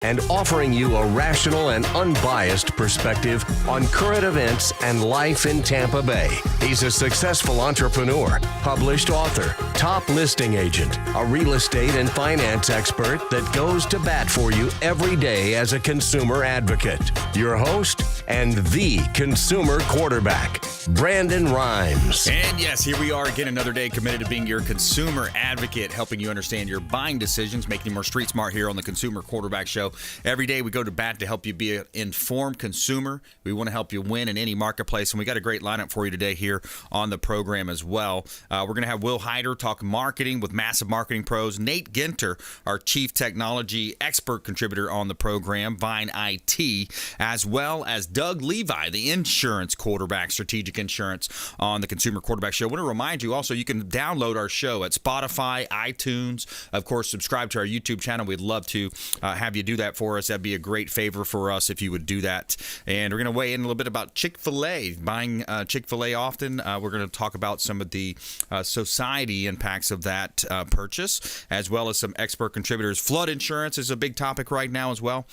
and offering you a rational and unbiased perspective on current events and life in Tampa Bay. He's a successful entrepreneur, published author, top listing agent, a real estate and finance expert that goes to bat for you every day as a consumer advocate. Your host and the consumer quarterback, Brandon Rhymes. And yes, here we are again, another day committed to being your consumer advocate, helping you understand your buying decisions, making you more street smart here on the Consumer Quarterback Show. Every day we go to bat to help you be an informed consumer. We want to help you win in any marketplace, and we got a great lineup for you today here on the program as well. We're going to have Will Hyder talk marketing with massive marketing pros. Nate Ginter, our chief technology expert contributor on the program, Vine IT, as well as Doug Levi, the insurance quarterback, strategic insurance on the Consumer Quarterback Show. I want to remind you also, you can download our show at Spotify, iTunes. Of course, subscribe to our YouTube channel. We'd love to have you do that for us. That'd be a great favor for us if you would do that. And we're going to weigh in a little bit about Chick-fil-A, buying Chick-fil-A often. We're going to talk about some of the society impacts of that purchase, as well as some expert contributors. Flood insurance is a big topic right now as well.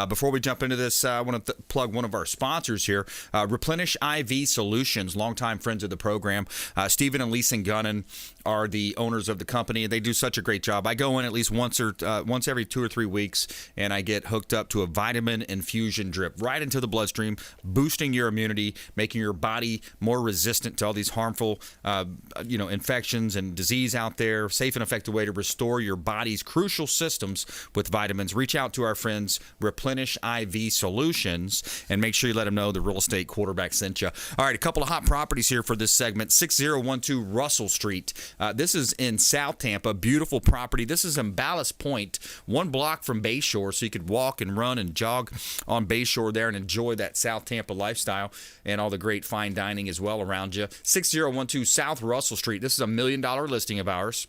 Before we jump into this, I want to plug one of our sponsors here, Replenish IV Solutions, longtime friends of the program. Stephen and Lisa Gunnan are the owners of the company. They do such a great job. I go in at least once every 2 or 3 weeks, and I get hooked up to a vitamin infusion drip right into the bloodstream, boosting your immunity, making your body more resistant to all these harmful infections and disease out there. Safe and effective way to restore your body's crucial systems with vitamins. Reach out to our friends Replenish IV Solutions and make sure you let them know the real estate quarterback sent you. All right, a couple of hot properties here for this segment. 6012 Russell Street. This is in South Tampa. Beautiful property. This is in Ballast Point, 1 block from Bayshore, so you could walk and run and jog on Bayshore there and enjoy that South Tampa lifestyle and all the great fine dining as well around you. 6012 South Russell Street. This is $1 million listing of ours.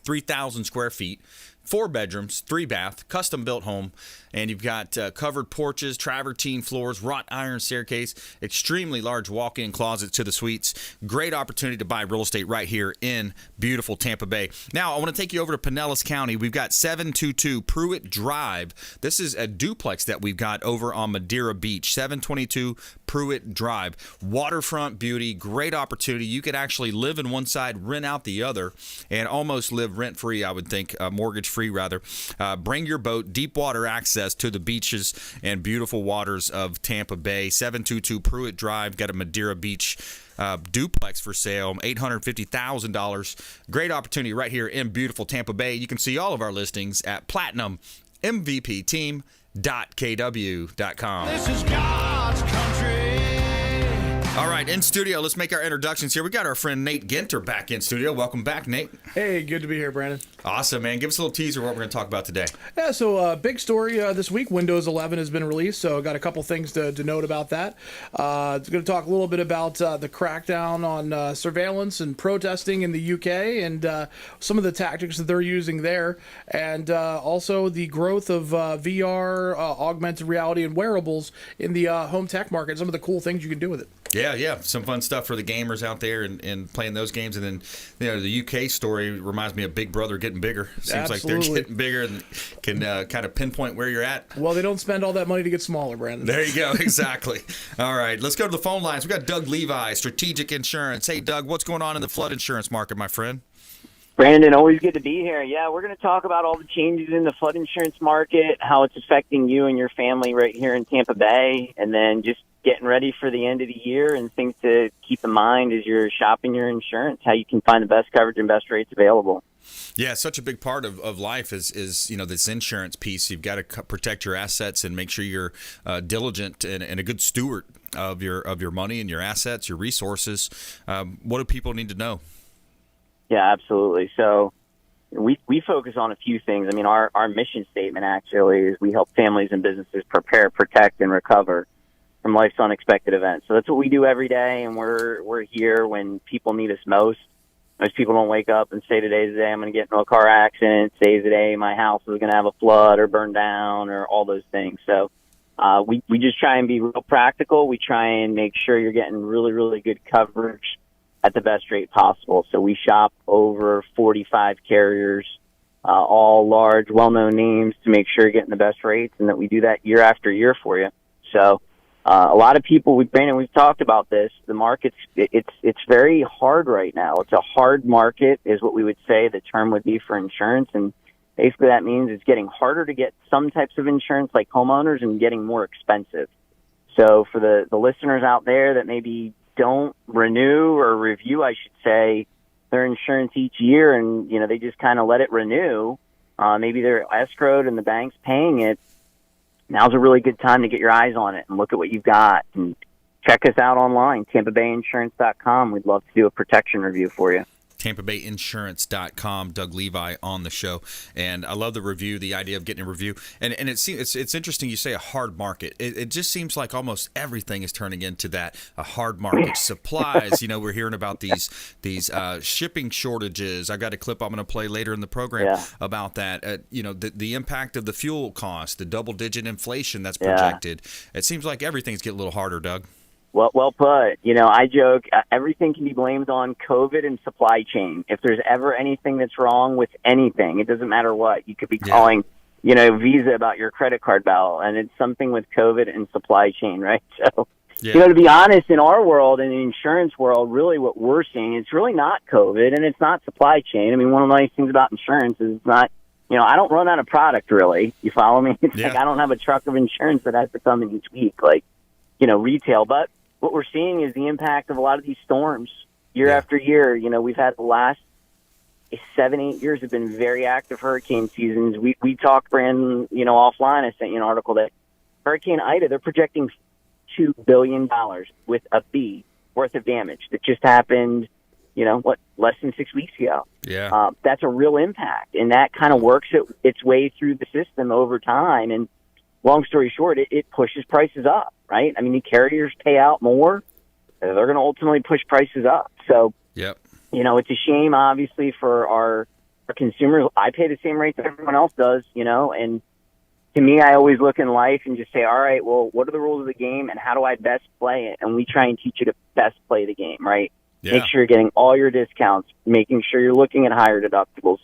3,000 square feet. 4 bedrooms, 3 bath, custom built home, and you've got covered porches, travertine floors, wrought iron staircase, extremely large walk-in closet to the suites. Great opportunity to buy real estate right here in beautiful Tampa Bay. Now, I want to take you over to Pinellas County. We've got 722 Pruitt Drive. This is a duplex that we've got over on Madeira Beach, 722 Pruitt Drive. Waterfront beauty, great opportunity. You could actually live in one side, rent out the other, and almost live rent-free, I would think, mortgage-free rather. Bring your boat, deep water access to the beaches and beautiful waters of Tampa Bay. 722 Pruitt Drive, got a Madeira Beach duplex for sale, $850,000. Great opportunity right here in beautiful Tampa Bay. You can see all of our listings at platinummvpteam.kw.com. This is God's country. All right, in studio, let's make our introductions here. We got our friend Nate Ginter back in studio. Welcome back, Nate. Hey, good to be here, Brandon. Awesome, man. Give us a little teaser of what we're going to talk about today. Yeah, so big story this week. Windows 11 has been released, so got a couple things to note about that. Going to talk a little bit about the crackdown on surveillance and protesting in the UK and some of the tactics that they're using there, and also the growth of VR, augmented reality, and wearables in the home tech market, some of the cool things you can do with it. Yeah. Some fun stuff for the gamers out there and playing those games. And then, the UK story reminds me of Big Brother getting bigger. Seems Absolutely. like they're getting bigger and can kind of pinpoint where you're at. Well, they don't spend all that money to get smaller, Brandon. There you go. Exactly. All right. Let's go to the phone lines. We got Doug Levi, Strategic Insurance. Hey, Doug, what's going on in the flood insurance market, my friend? Brandon, always good to be here. Yeah, we're going to talk about all the changes in the flood insurance market, how it's affecting you and your family right here in Tampa Bay, and then just getting ready for the end of the year and things to keep in mind as you're shopping your insurance, how you can find the best coverage and best rates available. Yeah, such a big part of life is this insurance piece. You've got to protect your assets and make sure you're diligent and a good steward of your money and your assets, your resources. What do people need to know? Yeah, absolutely. So we focus on a few things. I mean, our mission statement actually is we help families and businesses prepare, protect, and recover from life's unexpected events. So that's what we do every day, and we're here when people need us most. Most people don't wake up and say, today's the day I'm going to get into a car accident. Today's the day my house is going to have a flood or burn down or all those things. So we just try and be real practical. We try and make sure you're getting really, really good coverage at the best rate possible. So we shop over 45 carriers all large, well-known names to make sure you're getting the best rates, and that we do that year after year for you. So a lot of people, Brandon, we've talked about this. The market's it's very hard right now. It's a hard market is what we would say the term would be for insurance. And basically that means it's getting harder to get some types of insurance like homeowners and getting more expensive. So for the listeners out there that maybe don't renew or review, I should say, their insurance each year and, they just kind of let it renew, maybe they're escrowed and the bank's paying it, now's a really good time to get your eyes on it and look at what you've got. And check us out online, TampaBayInsurance.com. We'd love to do a protection review for you. TampaBayInsurance.com. Doug Levi on the show, and I love the review. The idea of getting a review, and it's interesting. You say a hard market. It just seems like almost everything is turning into that, a hard market. Supplies. We're hearing about these shipping shortages. I got a clip I'm going to play later in the program about that. The impact of the fuel cost, the double-digit inflation that's projected. It seems like everything's getting a little harder, Doug. Well put. I joke, everything can be blamed on COVID and supply chain. If there's ever anything that's wrong with anything, it doesn't matter what. You could be calling, Visa about your credit card bill, and it's something with COVID and supply chain, right? So, to be honest, in our world, in the insurance world, really what we're seeing, it's really not COVID and it's not supply chain. I mean, one of the nice things about insurance is it's not, I don't run out of product, really. You follow me? It's like I don't have a truck of insurance that has to come in each week, like, retail. But what we're seeing is the impact of a lot of these storms year after year. We've had the last 7-8 years have been very active hurricane seasons. We talked, Brandon, offline. I sent you an article that Hurricane Ida, they're projecting $2 billion with a B worth of damage that just happened, less than 6 weeks ago. Yeah. That's a real impact, and that kind of works its way through the system over time. And long story short, it pushes prices up, right? I mean, the carriers pay out more. They're going to ultimately push prices up. So, it's a shame, obviously, for our consumers. I pay the same rate that everyone else does, and to me, I always look in life and just say, all right, well, what are the rules of the game and how do I best play it? And we try and teach you to best play the game, right? Yeah. Make sure you're getting all your discounts, making sure you're looking at higher deductibles,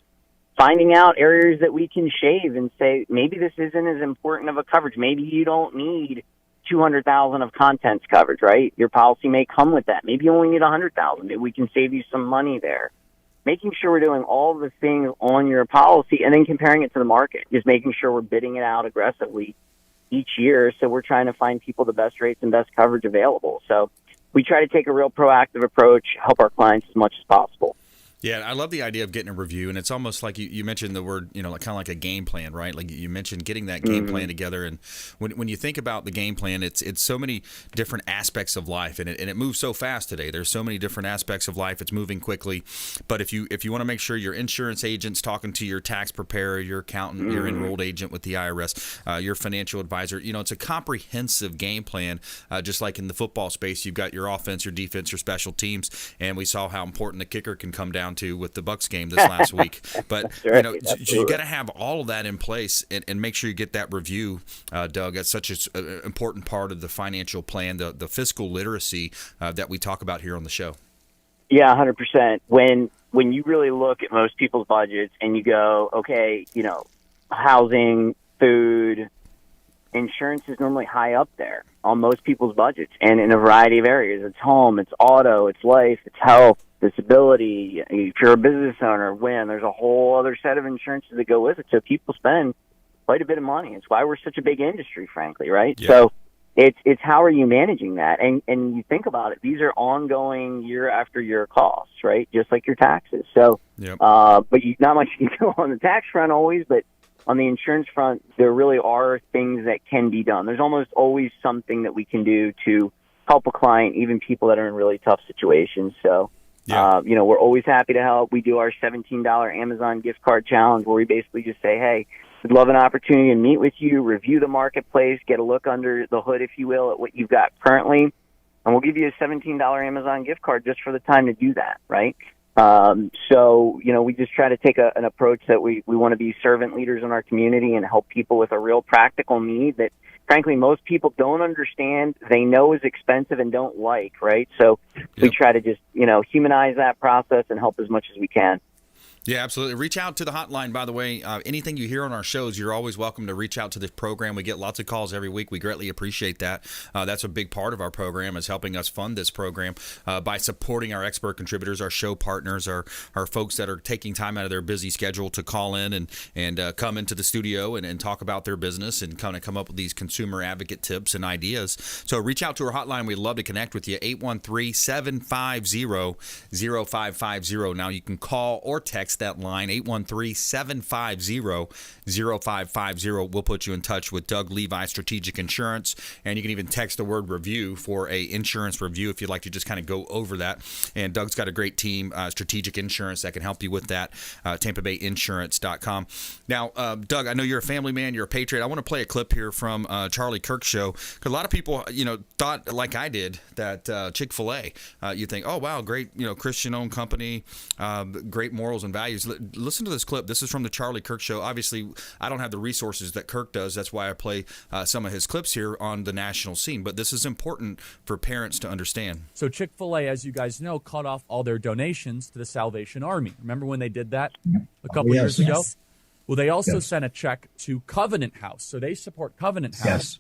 finding out areas that we can shave and say, maybe this isn't as important of a coverage. Maybe you don't need 200,000 of contents coverage, right? Your policy may come with that. Maybe you only need 100,000. Maybe we can save you some money there. Making sure we're doing all the things on your policy and then comparing it to the market, just making sure we're bidding it out aggressively each year. So we're trying to find people the best rates and best coverage available. So we try to take a real proactive approach, help our clients as much as possible. Yeah, I love the idea of getting a review, and it's almost like you mentioned the word, kind of like a game plan, right? Like you mentioned getting that game plan together, and when you think about the game plan, it's so many different aspects of life, and it moves so fast today. There's so many different aspects of life. It's moving quickly, but if you want to make sure your insurance agent's talking to your tax preparer, your accountant, your enrolled agent with the IRS, your financial advisor, it's a comprehensive game plan. Just like in the football space, you've got your offense, your defense, your special teams, and we saw how important the kicker can come down to with the Bucs game this last week. But right, you got to have all of that in place and make sure you get that review, Doug. That's such an important part of the financial plan, the fiscal literacy that we talk about here on the show. Yeah, 100%. When you really look at most people's budgets and you go, okay, housing, food, insurance is normally high up there on most people's budgets, and in a variety of areas. It's home, it's auto, it's life, it's health, disability. If you're a business owner, there's a whole other set of insurances that go with it. So people spend quite a bit of money. It's why we're such a big industry, frankly, right? Yeah. So it's how are you managing that? And you think about it, these are ongoing year after year costs, right? Just like your taxes. So, but not much you can do on the tax front always, but on the insurance front, there really are things that can be done. There's almost always something that we can do to help a client, even people that are in really tough situations. So, we're always happy to help. We do our $17 Amazon gift card challenge where we basically just say, hey, we'd love an opportunity to meet with you, review the marketplace, get a look under the hood, if you will, at what you've got currently. And we'll give you a $17 Amazon gift card just for the time to do that, right? We just try to take an approach that we want to be servant leaders in our community and help people with a real practical need that, frankly, most people don't understand, they know is expensive and don't like, right? So we try to just, humanize that process and help as much as we can. Yeah, absolutely. Reach out to the hotline, by the way. Anything you hear on our shows, you're always welcome to reach out to this program. We get lots of calls every week. We greatly appreciate that. That's a big part of our program, is helping us fund this program by supporting our expert contributors, our show partners, our folks that are taking time out of their busy schedule to call in and come into the studio and talk about their business and kind of come up with these consumer advocate tips and ideas. So reach out to our hotline. We'd love to connect with you, 813-750-0550. Now you can call or text that line, 813-750-0550. We'll put you in touch with Doug Levi, Strategic Insurance, and you can even text the word review for a insurance review if you'd like to just kind of go over that. And Doug's got a great team, Strategic Insurance, that can help you with that, TampaBayInsurance.com. Now, Doug, I know you're a family man, you're a patriot. I want to play a clip here from Charlie Kirk's show, because a lot of people, thought, like I did, that Chick-fil-A, you think, oh, wow, great, Christian-owned company, great morals and values. Listen to this clip. This is from the Charlie Kirk show. Obviously, I don't have the resources that Kirk does. That's why I play some of his clips here on the national scene. But this is important for parents to understand. So Chick-fil-A, as you guys know, cut off all their donations to the Salvation Army. Remember when they did that a couple years ago? Yes. Well, they also sent a check to Covenant House. So they support Covenant House,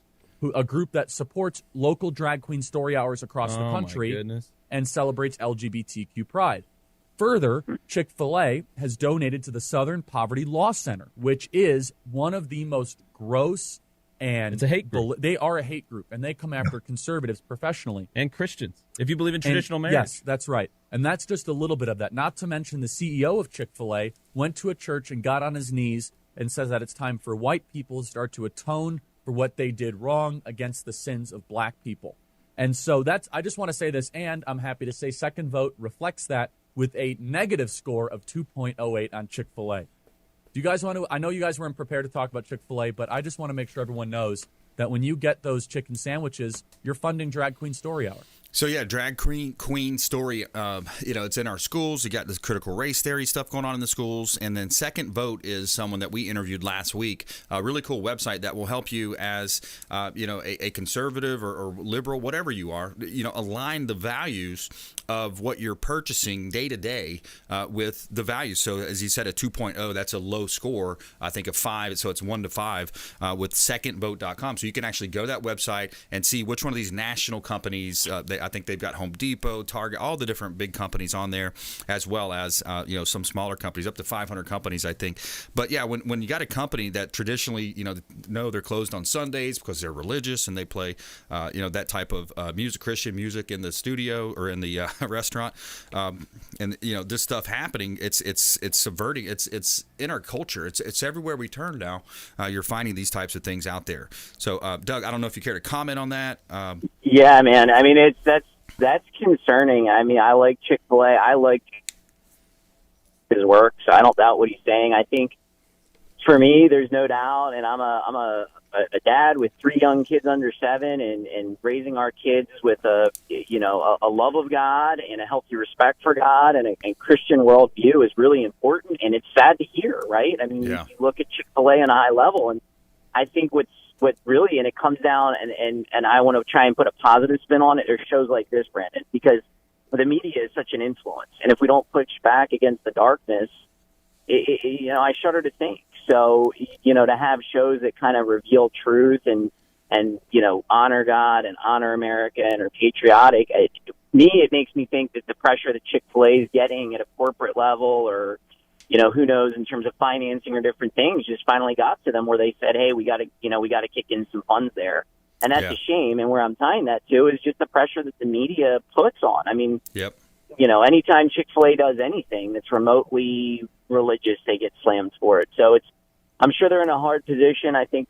a group that supports local drag queen story hours across the country and celebrates LGBTQ pride. Further, Chick-fil-A has donated to the Southern Poverty Law Center, which is one of the most gross and it's a hate group. They are a hate group, and they come after conservatives professionally. And Christians, if you believe in traditional marriage. Yes, that's right. And that's just a little bit of that. Not to mention the CEO of Chick-fil-A went to a church and got on his knees and says that it's time for white people to start to atone for what they did wrong against the sins of black people. And so I just want to say this, and I'm happy to say Second Vote reflects that with a negative score of 2.08 on Chick-fil-A. Do you guys want to? I know you guys weren't prepared to talk about Chick-fil-A, but I just want to make sure everyone knows that when you get those chicken sandwiches, you're funding Drag Queen Story Hour. So, yeah, drag queen story, it's in our schools. You got this critical race theory stuff going on in the schools. And then Second Vote is someone that we interviewed last week, a really cool website that will help you as, a conservative or liberal, whatever you are, align the values of what you're purchasing day to day with the values. So, as you said, a 2.0, that's a low score, I think, of 5. So it's 1 to 5 with secondvote.com. So you can actually go to that website and see which one of these national companies I think they've got Home Depot, Target, all the different big companies on there, as well as some smaller companies, up to 500 companies, I think. But yeah, when you got a company that traditionally they're closed on Sundays because they're religious and they play that type of music, Christian music in the studio or in the restaurant, and this stuff happening, it's subverting, it's in our culture, it's everywhere we turn now. You're finding these types of things out there. So Doug, I don't know if you care to comment on that. Yeah, man. I mean, that's concerning. I mean, I like Chick-fil-A. I like his work, so I don't doubt what he's saying. I think for me, there's no doubt, and I'm a dad with 3 young kids under 7, and raising our kids with a love of God and a healthy respect for God and a Christian worldview is really important. And it's sad to hear, right? I mean, you look at Chick-fil-A on a high level, and I think what really, and it comes down, and I want to try and put a positive spin on it, are shows like this, Brandon, because the media is such an influence. And if we don't push back against the darkness, I shudder to think. So, to have shows that kind of reveal truth and honor God and honor America and are patriotic, it makes me think that the pressure that Chick-fil-A is getting at a corporate level, or who knows, in terms of financing or different things, just finally got to them where they said, hey, we got to kick in some funds there. And that's a shame. And where I'm tying that to is just the pressure that the media puts on. I mean, anytime Chick-fil-A does anything that's remotely religious, they get slammed for it. So I'm sure they're in a hard position. I think,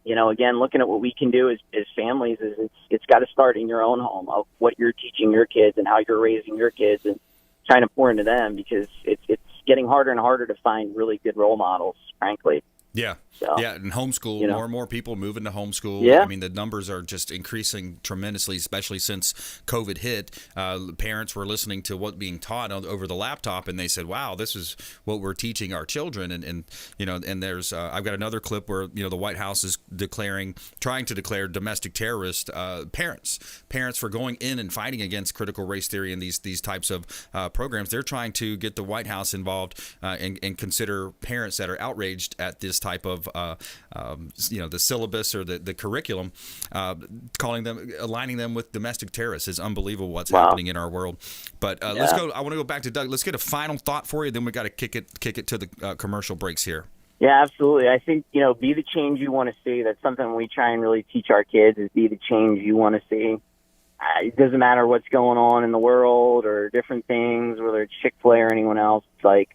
again, looking at what we can do as families is it's got to start in your own home, of what you're teaching your kids and how you're raising your kids, and trying to pour into them, because it's getting harder and harder to find really good role models, frankly. Yeah. So, Yeah, and homeschool, more and more people moving to homeschool. Yeah. I mean, the numbers are just increasing tremendously, especially since COVID hit. Parents were listening to what being taught over the laptop, and they said, wow, this is what we're teaching our children. And there's I've got another clip where, the White House is trying to declare domestic terrorist parents for going in and fighting against critical race theory and these types of programs. They're trying to get the White House involved and consider parents that are outraged at this type of the syllabus or the curriculum, aligning them with domestic terrorists. Is unbelievable what's happening in our world. But let's go. I want to go back to Doug. Let's get a final thought for you. Then we got to kick it to the commercial breaks here. Yeah, absolutely. I think, be the change you want to see. That's something we try and really teach our kids, is be the change you want to see. It doesn't matter what's going on in the world or different things, whether it's Chick-fil-A or anyone else. It's like,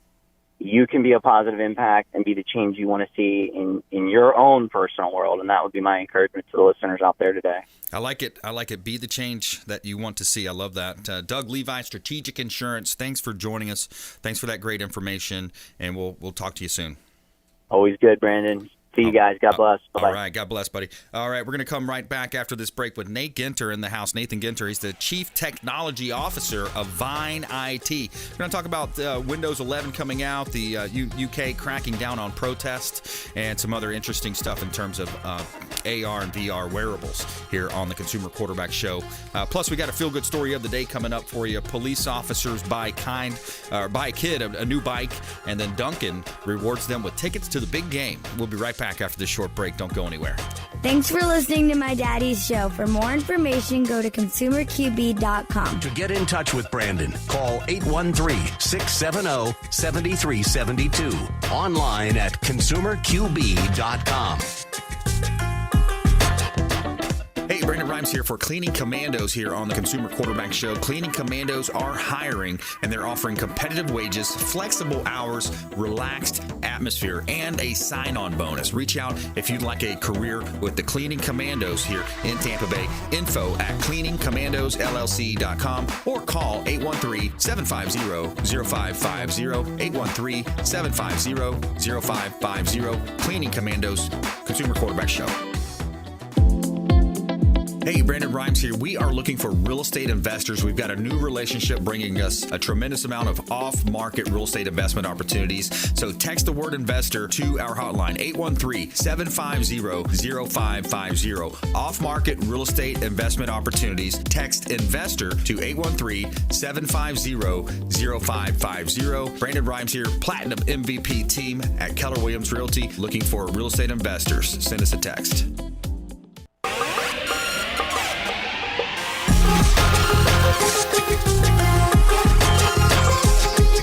you can be a positive impact and be the change you want to see in your own personal world. And that would be my encouragement to the listeners out there today. I like it. Be the change that you want to see. I love that. Doug Levi, Strategic Insurance, thanks for joining us. Thanks for that great information. And we'll talk to you soon. Always good, Brandon. See you guys. God bless. Bye-bye. All right. God bless, buddy. All right. We're going to come right back after this break with Nate Ginter in the house. Nathan Ginter, he's the Chief Technology Officer of Vine IT. We're going to talk about Windows 11 coming out, the UK cracking down on protests, and some other interesting stuff in terms of AR and VR wearables here on the Consumer Quarterback Show. Plus, we got a feel-good story of the day coming up for you. Police officers buy a kid a new bike, and then Duncan rewards them with tickets to the big game. We'll be right back after this short break. Don't go anywhere. Thanks for listening to My Daddy's Show. For more information, go to consumerqb.com. To get in touch with Brandon, call 813-670-7372. Online at consumerqb.com. Hey, Brandon Rhymes here for Cleaning Commandos here on the Consumer Quarterback Show. Cleaning Commandos are hiring, and they're offering competitive wages, flexible hours, relaxed atmosphere, and a sign-on bonus. Reach out if you'd like a career with the Cleaning Commandos here in Tampa Bay. Info at cleaningcommandosllc.com or call 813-750-0550, 813-750-0550. Cleaning Commandos, Consumer Quarterback Show. Hey, Brandon Rhymes here. We are looking for real estate investors. We've got a new relationship bringing us a tremendous amount of off-market real estate investment opportunities. So text the word investor to our hotline, 813-750-0550. Off-market real estate investment opportunities. Text investor to 813-750-0550. Brandon Rhymes here, Platinum MVP team at Keller Williams Realty, looking for real estate investors. Send us a text.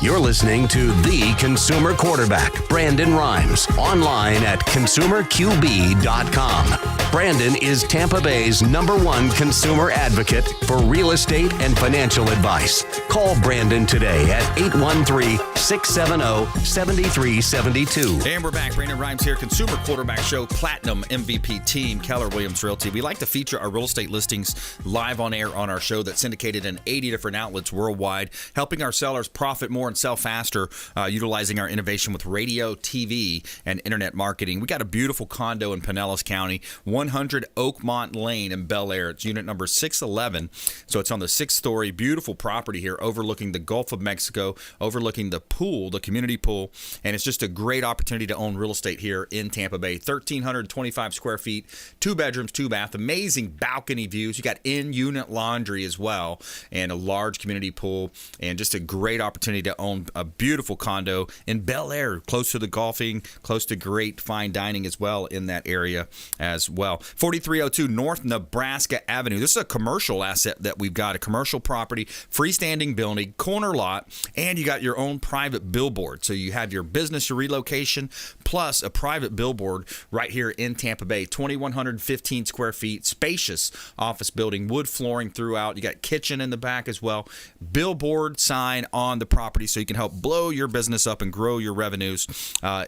You're listening to The Consumer Quarterback, Brandon Rhymes, online at consumerqb.com. Brandon is Tampa Bay's #1 consumer advocate for real estate and financial advice. Call Brandon today at 813-670-7372. And we're back. Brandon Rhymes here, Consumer Quarterback Show, Platinum MVP team, Keller Williams Realty. We like to feature our real estate listings live on air on our show that's syndicated in 80 different outlets worldwide, helping our sellers profit more and sell faster, utilizing our innovation with radio, TV, and internet marketing. We got a beautiful condo in Pinellas County, 100 Oakmont Lane in Bel Air. It's unit number 611. So it's on the 6th story. Beautiful property here overlooking the Gulf of Mexico, overlooking the pool, the community pool. And it's just a great opportunity to own real estate here in Tampa Bay. 1,325 square feet, 2 bedrooms, 2 bath, amazing balcony views. You got in-unit laundry as well, and a large community pool, and just a great opportunity to own a beautiful condo in Bel Air, close to the golfing, close to great fine dining as well in that area as well. 4302 North Nebraska Avenue. This is a commercial asset that we've got, a commercial property, freestanding building, corner lot, and you got your own private billboard. So you have your business, your relocation, plus a private billboard right here in Tampa Bay. 2,115 square feet, spacious office building, wood flooring throughout. You got kitchen in the back as well. Billboard sign on the property so you can help blow your business up and grow your revenues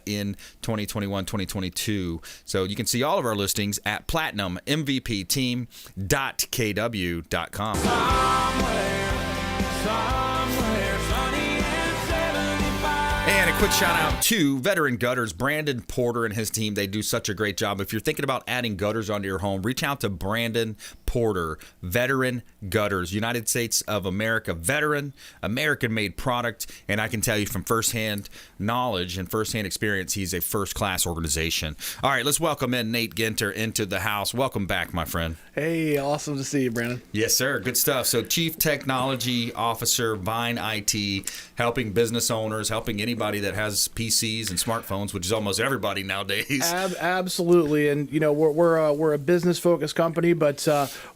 in 2021, 2022. So you can see all of our listings at platinummvpteam.kw.com. Somewhere sunny and 75. And a quick shout out to Veteran Gutters. Brandon Porter and his team, they do such a great job. If you're thinking about adding gutters onto your home, reach out to Brandon Porter, Veteran Gutters, United States of America, veteran, American-made product, and I can tell you from firsthand knowledge and firsthand experience, he's a first-class organization. All right, let's welcome in Nate Ginter into the house. Welcome back, my friend. Hey, awesome to see you, Brandon. Yes, sir. Good stuff. So, Chief Technology Officer, Vine IT, helping business owners, helping anybody that has PCs and smartphones, which is almost everybody nowadays. Absolutely, and we're a business-focused company, but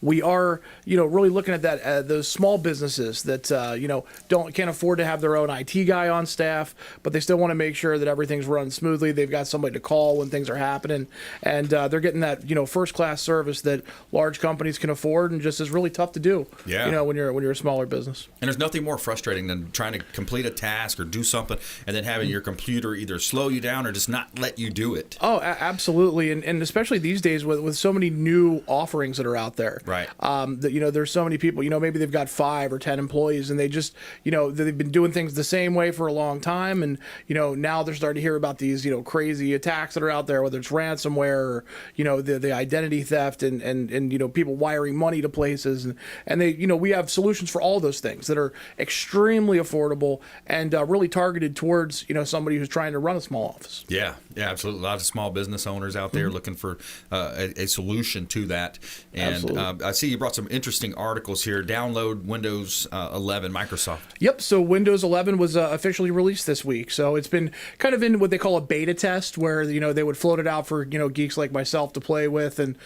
we are really looking at that those small businesses that can't afford to have their own IT guy on staff, but they still want to make sure that everything's run smoothly. They've got somebody to call when things are happening, and they're getting that first-class service that large companies can afford, and just is really tough to do. Yeah. When you're a smaller business. And there's nothing more frustrating than trying to complete a task or do something and then having your computer either slow you down or just not let you do it. Oh, absolutely, and especially these days with so many new offerings that are out there. Right. There's so many people. Maybe they've got 5 or 10 employees, and they just they've been doing things the same way for a long time, and now they're starting to hear about these crazy attacks that are out there, whether it's ransomware or the identity theft and people wiring money to places, and they we have solutions for all those things that are extremely affordable and really targeted towards somebody who's trying to run a small office. Yeah, absolutely. A lot of small business owners out there looking for a solution to that. And I see you brought some interesting articles here. Download Windows 11, Microsoft. Yep. So Windows 11 was officially released this week. So it's been kind of in what they call a beta test, where they would float it out for geeks like myself to play with and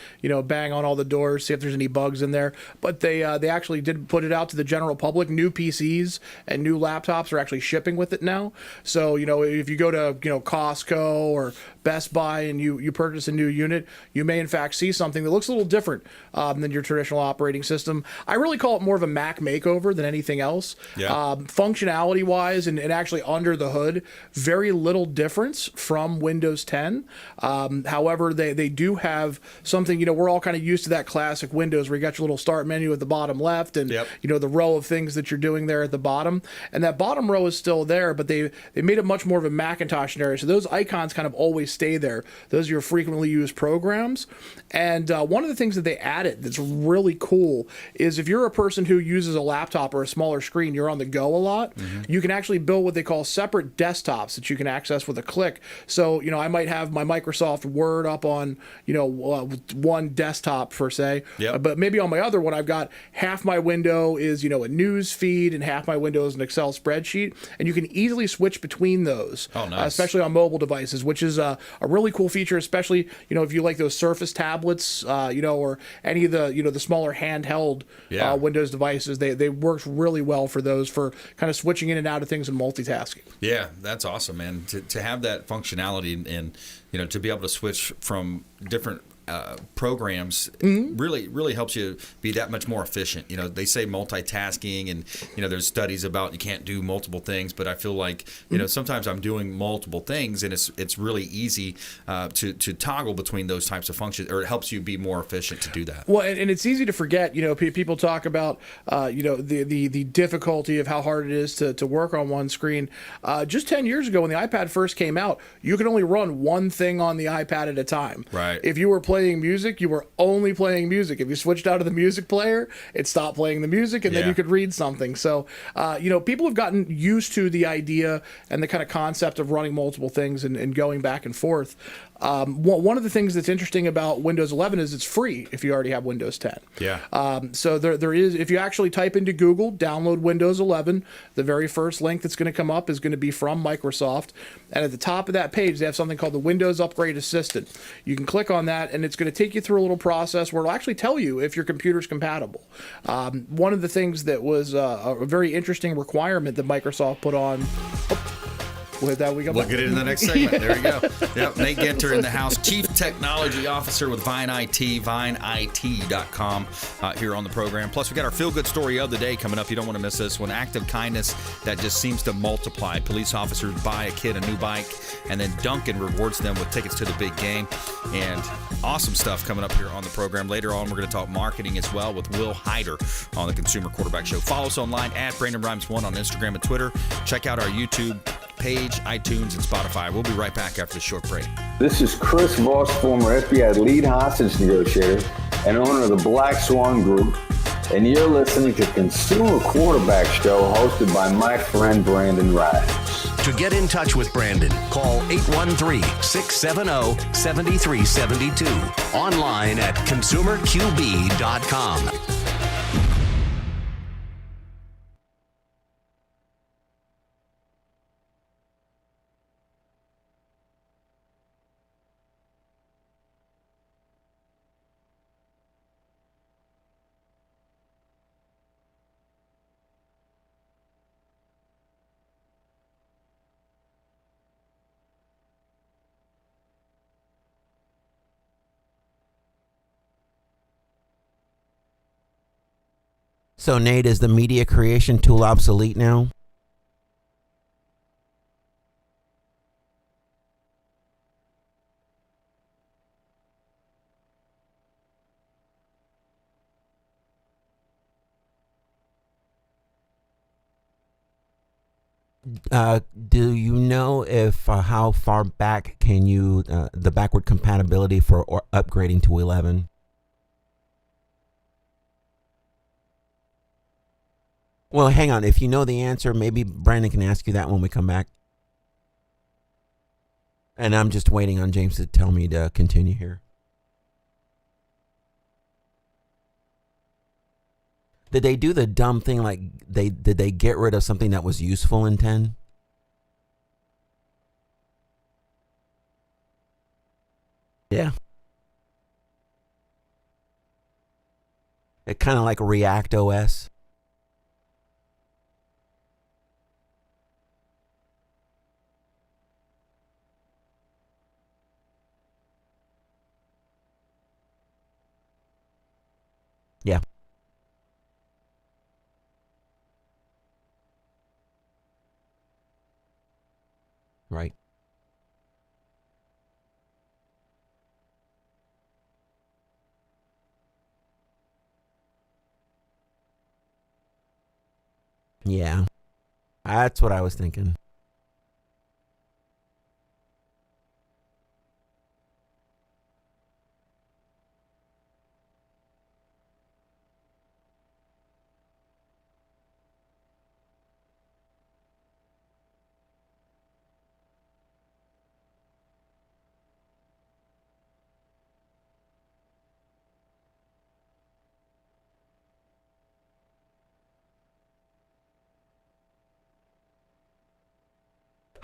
bang on all the doors, see if there's any bugs in there. But they actually did put it out to the general public. New PCs and new laptops are actually shipping with it now. So if you go to Costco or Best Buy and you purchase a new unit, you may in fact see something that looks a little different than your traditional operating system. I really call it more of a Mac makeover than anything else. Yeah. Functionality wise and actually under the hood, very little difference from Windows 10. However, they do have something, we're all kind of used to that classic Windows where you got your little start menu at the bottom left and the row of things that you're doing there at the bottom. And that bottom row is still there, but they made it much more of a Macintosh area. So those icons kind of always stay there. Those are your frequently used programs. And one of the things that they added that's really cool is if you're a person who uses a laptop or a smaller screen, you're on the go a lot, you can actually build what they call separate desktops that you can access with a click. So, I might have my Microsoft Word up on, one desktop per se, but maybe on my other one, I've got half my window is, a news feed and half my window is an Excel spreadsheet. And you can easily switch between those, especially on mobile devices, which is a really cool feature, especially, if you like those Surface tablets, or any of the smaller handheld Windows devices. They work really well for those, for kind of switching in and out of things and multitasking. Yeah, that's awesome, man. To have that functionality and to be able to switch from different programs really helps you be that much more efficient. They say multitasking, and there's studies about you can't do multiple things, but I feel like sometimes I'm doing multiple things, and it's really easy to toggle between those types of functions, or it helps you be more efficient to do that. Well, and it's easy to forget. People talk about the difficulty of how hard it is to work on one screen. Just 10 years ago, when the iPad first came out, you could only run one thing on the iPad at a time. Right. If you were playing music, you were only playing music. If you switched out of the music player, it stopped playing the music, and then you could read something. So, people have gotten used to the idea and the kind of concept of running multiple things and going back and forth. One of the things that's interesting about Windows 11 is it's free if you already have Windows 10. Yeah. So there is, if you actually type into Google, download Windows 11, the very first link that's going to come up is going to be from Microsoft. And at the top of that page, they have something called the Windows Upgrade Assistant. You can click on that, and it's going to take you through a little process where it'll actually tell you if your computer's compatible. One of the things that was a very interesting requirement that Microsoft put on... With that, we we'll get into the next segment. There we go. Yep, Nate Ginter in the house, Chief Technology Officer with Vine IT, vineit.com here on the program. Plus, we got our feel-good story of the day coming up. You don't want to miss this one. Act of kindness that just seems to multiply. Police officers buy a kid a new bike, and then Duncan rewards them with tickets to the big game. And awesome stuff coming up here on the program. Later on, we're going to talk marketing as well with Will Hyder on the Consumer Quarterback Show. Follow us online at Brandon Rhymes1 on Instagram and Twitter. Check out our YouTube page, iTunes, and Spotify. We'll be right back after the short break. This is Chris Voss, former FBI lead hostage negotiator and owner of the Black Swan Group, and you're listening to Consumer Quarterback Show hosted by my friend Brandon Rhymes. To get in touch with Brandon, call 813-670-7372. Online at consumerqb.com. So, Nate, is the media creation tool obsolete now? Do you know if how far back can you the backward compatibility for upgrading to 11? Well, hang on. If you know the answer, maybe Brandon can ask you that when we come back. And I'm just waiting on James to tell me to continue here. Did they do the dumb thing like did they get rid of something that was useful in 10? Yeah. It kind of like React OS. Yeah. Right. Yeah. That's what I was thinking.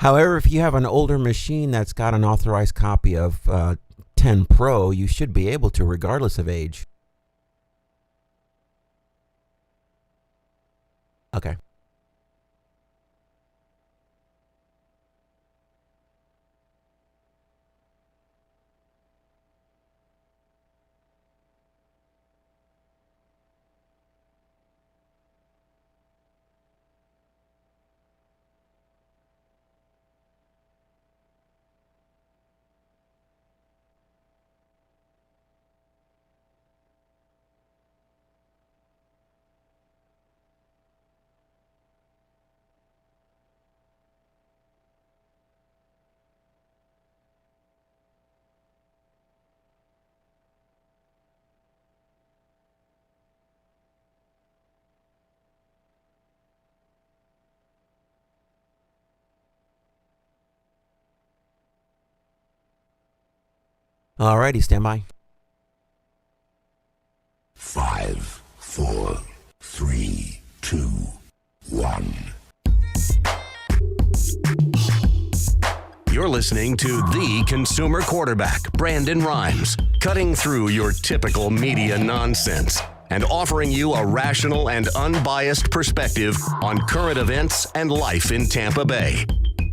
However, if you have an older machine that's got an authorized copy of 10 Pro, you should be able to, regardless of age. Okay. Alrighty, stand by. 5, 4, 3, 2, 1. You're listening to the Consumer Quarterback, Brandon Rhymes, cutting through your typical media nonsense and offering you a rational and unbiased perspective on current events and life in Tampa Bay.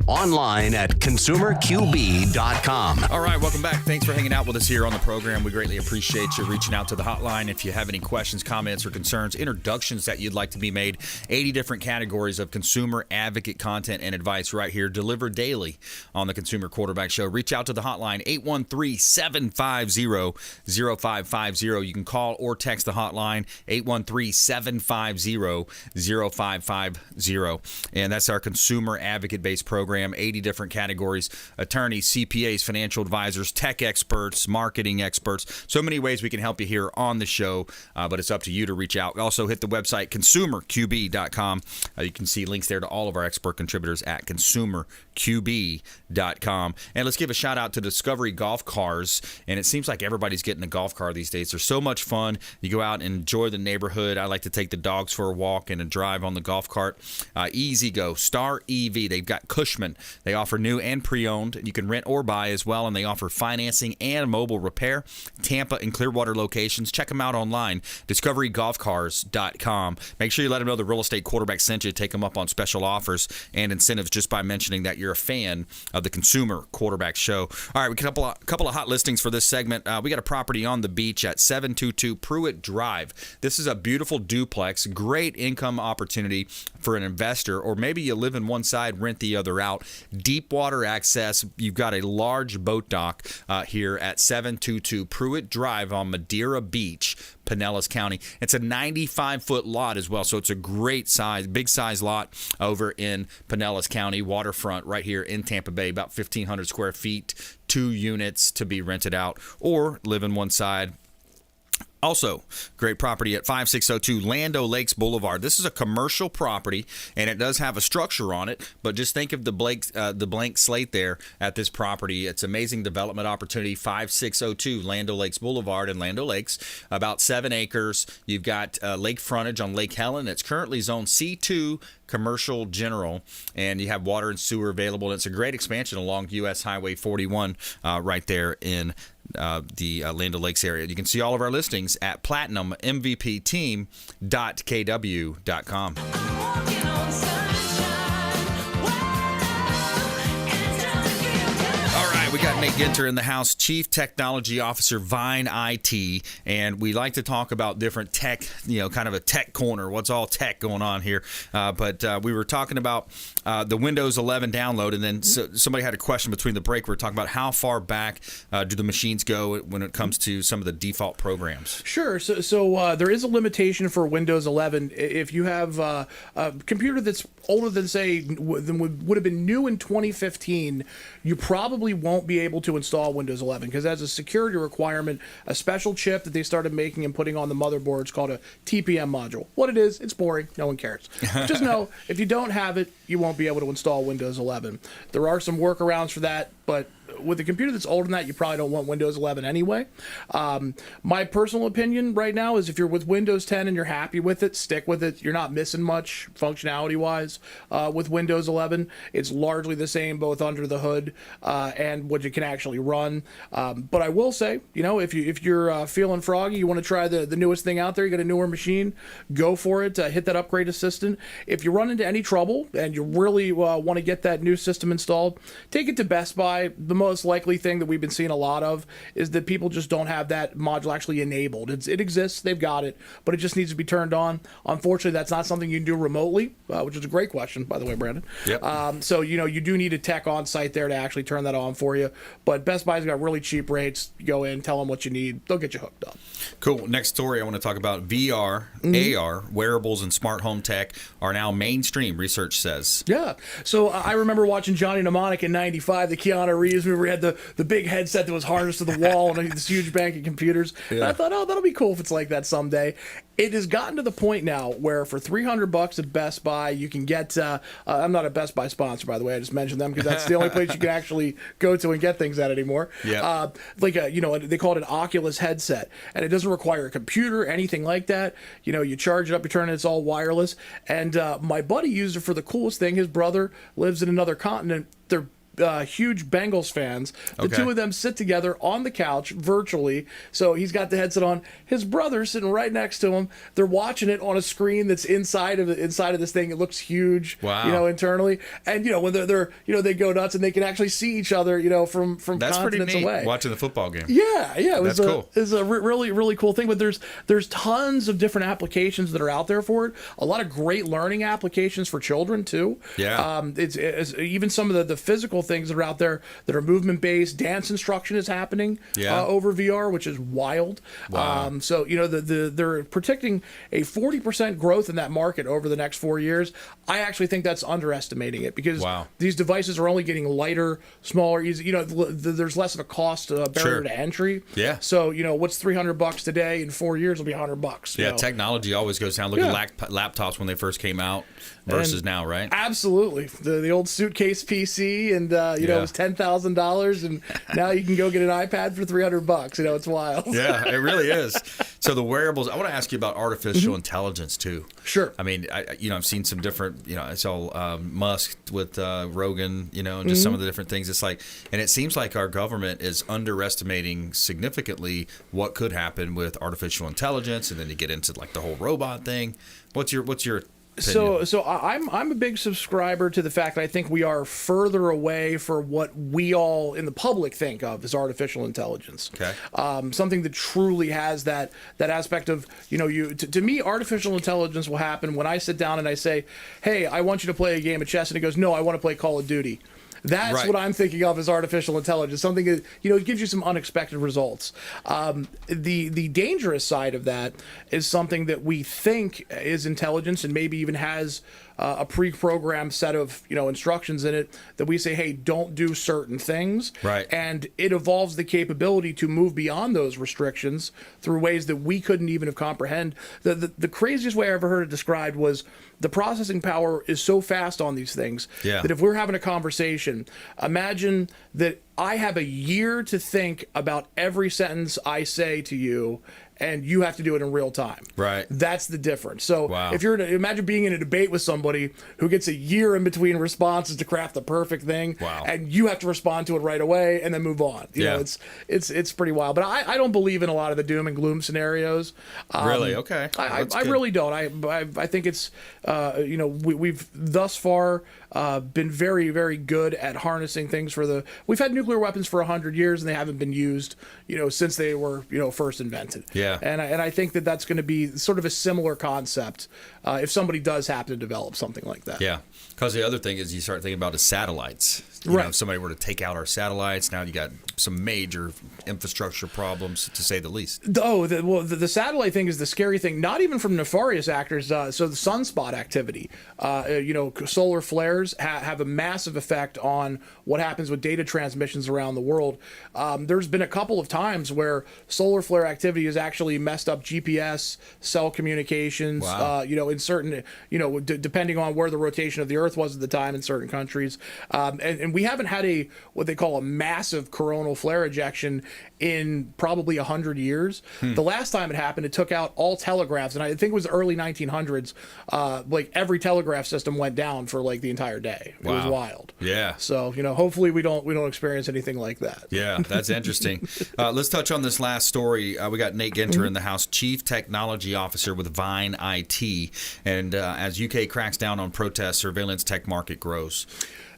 Online at consumerqb.com. All right, welcome back. Thanks for hanging out with us here on the program. We greatly appreciate you reaching out to the hotline. If you have any questions, comments, or concerns, introductions that you'd like to be made, 80 different categories of consumer advocate content and advice right here, delivered daily on the Consumer Quarterback Show. Reach out to the hotline, 813-750-0550. You can call or text the hotline, 813-750-0550. And that's our consumer advocate-based program. program, 80 different categories, attorneys, CPAs, financial advisors, tech experts, marketing experts. So many ways we can help you here on the show, but it's up to you to reach out. Also, hit the website, consumerqb.com. You can see links there to all of our expert contributors at consumerqb.com. And let's give a shout out to Discovery Golf Cars. And it seems like everybody's getting a golf car these days. They're so much fun. You go out and enjoy the neighborhood. I like to take the dogs for a walk and a drive on the golf cart. Easy Go, Star EV. They've got Cushman. They offer new and pre-owned. You can rent or buy as well, and they offer financing and mobile repair. Tampa and Clearwater locations. Check them out online, discoverygolfcars.com. Make sure you let them know the real estate quarterback sent you. Take them up on special offers and incentives just by mentioning that you're a fan of the Consumer Quarterback Show. All right, we got a couple of hot listings for this segment. We got a property on the beach at 722 Pruitt Drive. This is a beautiful duplex, great income opportunity for an investor, or maybe you live in one side, rent the other out. Deep water access. You've got a large boat dock here at 722 Pruitt Drive on Madeira Beach, Pinellas County. It's a 95-foot lot as well, so it's a great size, big size lot over in Pinellas County, waterfront right here in Tampa Bay, about 1,500 square feet, 2 units to be rented out or live in one side. Also, great property at 5602 Land O'Lakes Boulevard. This is a commercial property, and it does have a structure on it, but just think of the blank slate there at this property. It's amazing development opportunity, 5602 Land O'Lakes Boulevard in Land O'Lakes, about 7 acres. You've got lake frontage on Lake Helen. It's currently zone C2, commercial general, and you have water and sewer available. And it's a great expansion along U.S. Highway 41 right there in the Land O'Lakes area. You can see all of our listings at platinummvpteam.kw.com. We got Nate Ginter in the house, Chief Technology Officer, Vine IT, and we like to talk about different tech, kind of a tech corner. What's all tech going on here? But we were talking about the Windows 11 download, and then somebody had a question between the break. We were talking about how far back do the machines go when it comes to some of the default programs? Sure. So there is a limitation for Windows 11. If you have a computer that's older than, say, would have been new in 2015, you probably won't be able to install Windows 11 because as a security requirement, a special chip that they started making and putting on the motherboard is called a TPM module. What it is, it's boring. No one cares. Just know, if you don't have it, you won't be able to install Windows 11. There are some workarounds for that, but with a computer that's older than that, you probably don't want Windows 11 anyway. My personal opinion right now is if you're with Windows 10 and you're happy with it, stick with it. You're not missing much functionality-wise with Windows 11. It's largely the same both under the hood and what you can actually run. But I will say, if you're feeling froggy, you want to try the newest thing out there, you got a newer machine, go for it. Hit that upgrade assistant. If you run into any trouble and you really want to get that new system installed, take it to Best Buy. The most likely thing that we've been seeing a lot of is that people just don't have that module actually enabled. It exists, they've got it, but it just needs to be turned on. Unfortunately, that's not something you can do remotely, which is a great question, by the way, Brandon. Yep. So, you do need a tech on site there to actually turn that on for you. But Best Buy's got really cheap rates. You go in, tell them what you need. They'll get you hooked up. Cool. Next story, I want to talk about VR, AR, wearables, and smart home tech are now mainstream, research says. Yeah. So I remember watching Johnny Mnemonic in '95, the Keanu Reeves movie. We had the big headset that was harnessed to the wall and this huge bank of computers. Yeah. And I thought, that'll be cool if it's like that someday. It has gotten to the point now where for $300 at Best Buy, you can get, I'm not a Best Buy sponsor, by the way. I just mentioned them because that's the only place you can actually go to and get things at anymore. Yeah. They call it an Oculus headset, and it doesn't require a computer, anything like that. You charge it up, you turn it, it's all wireless. And my buddy used it for the coolest thing. His brother lives in another continent. They're huge Bengals fans. The two of them sit together on the couch virtually. So he's got the headset on. His brother's sitting right next to him. They're watching it on a screen that's inside of this thing. It looks huge. Wow. Internally. And when they're they go nuts and they can actually see each other. From that's continents pretty neat, away. watching the football game. Yeah. It was cool. It's a really really cool thing. But there's tons of different applications that are out there for it. A lot of great learning applications for children too. Yeah. It's even some of the physical things that are out there that are movement-based. Dance instruction is happening over VR, which is wild. Wow. So, they're predicting a 40% growth in that market over the next 4 years. I actually think that's underestimating it because these devices are only getting lighter, smaller, easy. There's less of a cost barrier to entry. Yeah. So, what's $300 today? In 4 years, it'll be $100. Yeah, technology always goes down. Look at laptops when they first came out versus now, right? Absolutely. The old suitcase PC, and it was $10,000, and now you can go get an iPad for $300. It's wild. Yeah, it really is. So the wearables. I want to ask you about artificial intelligence too. Sure. I mean, I've seen some different. I saw Musk with Rogan. And just some of the different things. It's like, and it seems like our government is underestimating significantly what could happen with artificial intelligence, and then you get into like the whole robot thing. What's your opinion? So I'm a big subscriber to the fact that I think we are further away for what we all in the public think of as artificial intelligence. Okay. Something that truly has that aspect of, to me, artificial intelligence will happen when I sit down and I say, hey, I want you to play a game of chess, and it goes, no, I want to play Call of Duty. That's what I'm thinking of as artificial intelligence. Something that, it gives you some unexpected results. The dangerous side of that is something that we think is intelligence and maybe even has a pre-programmed set of instructions in it that we say, hey, don't do certain things. Right. And it evolves the capability to move beyond those restrictions through ways that we couldn't even have comprehend. The craziest way I ever heard it described was the processing power is so fast on these things that if we're having a conversation, imagine that I have a year to think about every sentence I say to you, and you have to do it in real time. Right. That's the difference. So if you're imagine being in a debate with somebody who gets a year in between responses to craft the perfect thing, and you have to respond to it right away and then move on. You know, it's pretty wild. But I don't believe in a lot of the doom and gloom scenarios. Really? Okay. I really don't. I think it's we've thus far been very, very good at harnessing things for we've had nuclear weapons for 100 years and they haven't been used since they were first invented. Yeah. And I think that that's going to be sort of a similar concept if somebody does happen to develop something like that. Yeah. Because the other thing is you start thinking about the satellites. If somebody were to take out our satellites, now you got some major infrastructure problems, to say the least. The satellite thing is the scary thing, not even from nefarious actors. So the sunspot activity, solar flares have a massive effect on what happens with data transmissions around the world. There's been a couple of times where solar flare activity has actually messed up GPS, cell communications, in certain, depending on where the rotation of the Earth was at the time in certain countries. And we haven't had what they call a massive coronal flare ejection in probably 100 years. The last time it happened, it took out all telegraphs, and I think it was the early 1900s. Like every telegraph system went down for like the entire day. It was wild. Yeah. So hopefully we don't experience anything like that. Yeah, that's interesting. Let's touch on this last story. We got Nate Ginter in the house, Chief Technology Officer with Vine IT, and as UK cracks down on protests, surveillance tech market grows.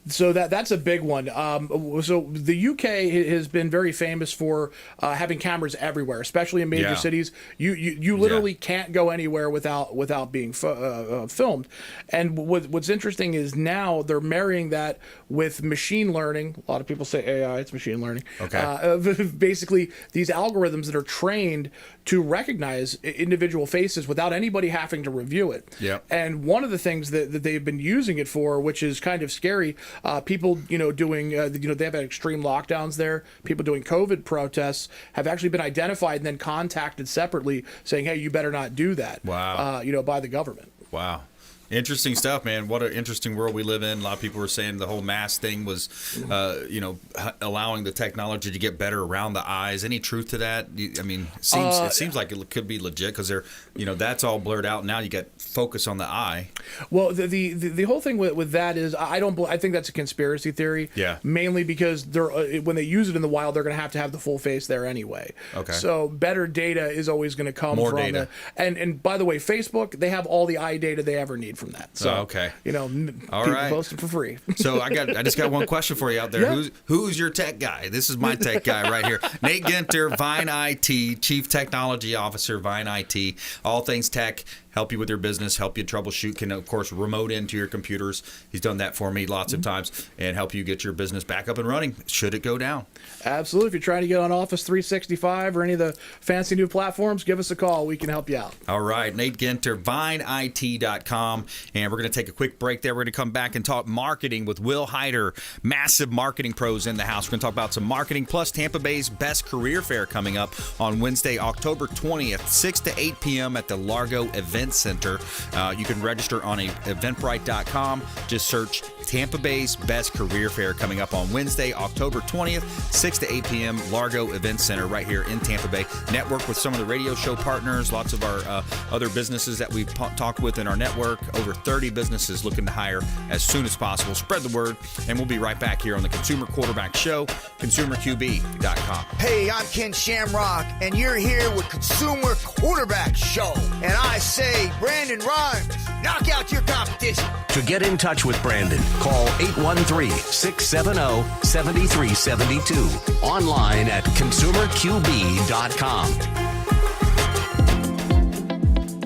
So that's a big one. So the UK has been very famous for having cameras everywhere, especially in major cities. You literally can't go anywhere without being filmed. And what's interesting is now they're marrying that with machine learning. A lot of people say AI, it's machine learning. Okay. Basically, these algorithms that are trained to recognize individual faces without anybody having to review it. Yep. And one of the things that they've been using it for, which is kind of scary, people, doing, they've had extreme lockdowns there. People doing COVID protests have actually been identified and then contacted separately saying, hey, you better not do that. Wow. By the government. Wow. Interesting stuff, man. What an interesting world we live in. A lot of people were saying the whole mask thing was, allowing the technology to get better around the eyes. Any truth to that? I mean, it seems like it could be legit because that's all blurred out. Now you got focus on the eye. Well, the whole thing with that is I think that's a conspiracy theory. Yeah. Mainly because when they use it in the wild, they're going to have the full face there anyway. Okay. So better data is always going to come More from data. And by the way, Facebook, they have all the eye data they ever need. from that. So, okay. All All people right. post it for free. So I just got one question for you out there. Yeah. Who's your tech guy? This is my tech guy right here. Nate Ginter, Vine IT, Chief Technology Officer, Vine IT. All things tech. Help you with your business, help you troubleshoot, can, of course, remote into your computers. He's done that for me lots of times and help you get your business back up and running should it go down. Absolutely. If you're trying to get on Office 365 or any of the fancy new platforms, give us a call. We can help you out. All right. Nate Ginter, vineit.com. And we're going to take a quick break there. We're going to come back and talk marketing with Will Hyder, massive marketing pros in the house. We're going to talk about some marketing plus Tampa Bay's best career fair coming up on Wednesday, October 20th, 6 to 8 p.m. at the Largo Event Center. You can register on eventbrite.com. Just search Tampa Bay's best career fair coming up on Wednesday, October 20th, 6 to 8 p.m. Largo Event Center right here in Tampa Bay. Network with some of the radio show partners, lots of our other businesses that we've talked with in our network. Over 30 businesses looking to hire as soon as possible. Spread the word, and we'll be right back here on the Consumer Quarterback Show, consumerqb.com. Hey, I'm Ken Shamrock, and you're here with Consumer Quarterback Show. And I say, Brandon Rhymes, knock out your competition. To get in touch with Brandon, call 813-670-7372. Online at consumerqb.com.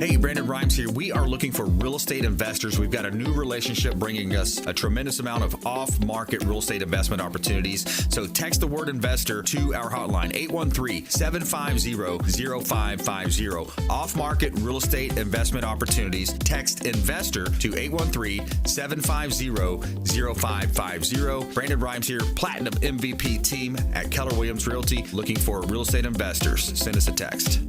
Hey, Brandon Rhymes here. We are looking for real estate investors. We've got a new relationship bringing us a tremendous amount of off-market real estate investment opportunities. So text the word investor to our hotline, 813-750-0550. Off-market real estate investment opportunities. Text investor to 813-750-0550. Brandon Rhymes here, Platinum MVP team at Keller Williams Realty, looking for real estate investors. Send us a text.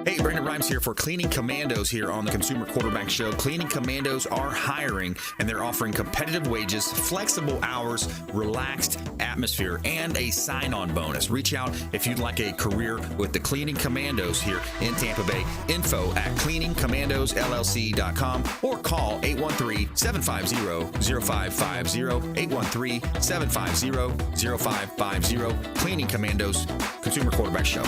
Hey, Brandon Rhymes here for Cleaning Commandos here on the Consumer Quarterback Show. Cleaning Commandos are hiring, and they're offering competitive wages, flexible hours, relaxed atmosphere, and a sign-on bonus. Reach out if you'd like a career with the Cleaning Commandos here in Tampa Bay. Info at cleaningcommandosllc.com or call 813-750-0550, 813-750-0550. Cleaning Commandos, Consumer Quarterback Show.